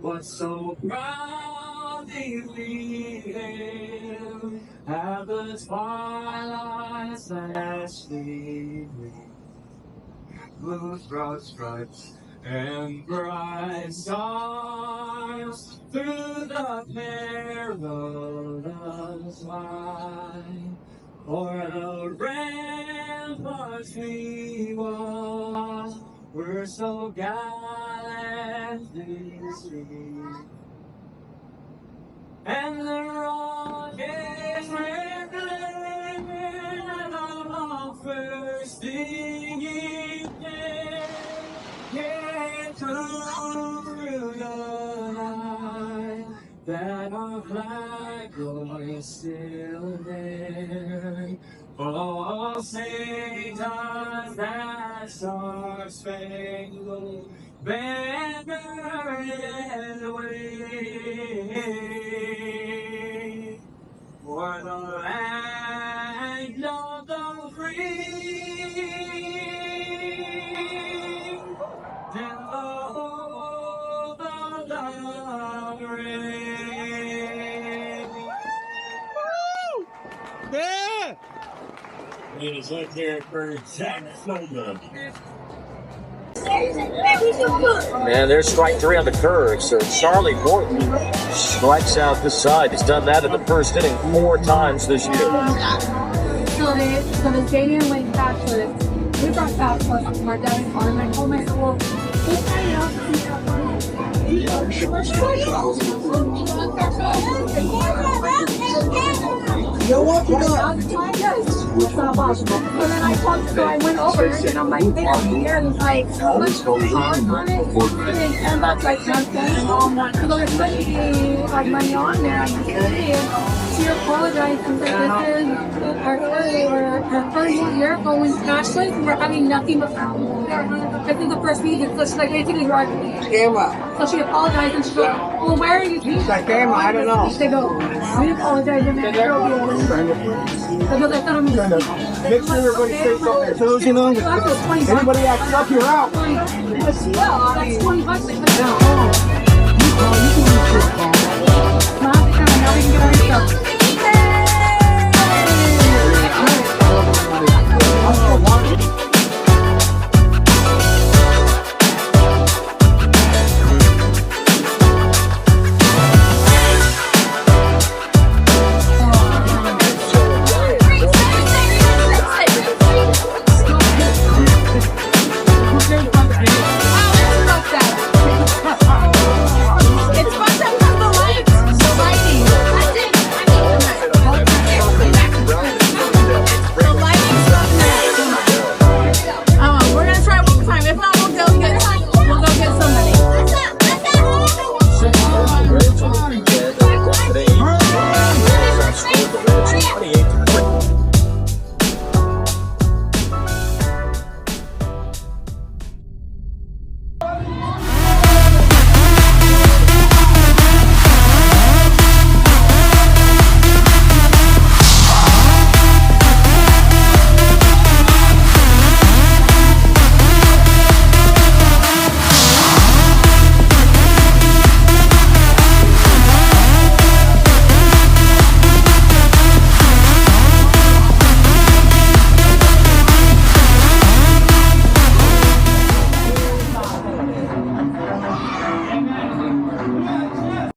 What so proudly we hailed at the twilight's last gleaming, blue broad stripes and bright stars through the perilous line. O'er the ramparts we watched were so gallantly seen, and the rockets were glaring on first stinging day. Yet through the night, that our flag was still there. Oh, Satan's that star-spangled banner yet wave for the land of the free and the hope of the brave. Yeah! It is right there for Jack Snowden. And there's strike three on the curve. So Charlie Morton strikes out this side. He's done that in the first inning 4 times this year. So the stadium went cashless. We brought passports from our debit card, and I told my school, we signed up to see You want to go? Yes, it's not possible. So then I talked to her, I went over and I'm like, they don't care. And it's like, let's go on it. And that's like nothing. So there's like money on there. I can see it. She apologized and said, this is our first year going cashless. We're having nothing but this is the first meeting. So she's like, basically, we're Camera. so she apologized and she's like, well, where are you? She's like, camera, I don't know. They go, we apologize and then they'll be able to. Because I thought I'm Make sure everybody stays on their toes, you know? Anybody acts up, you're out. That's $20. Now we can get our stuff. I'm still watching.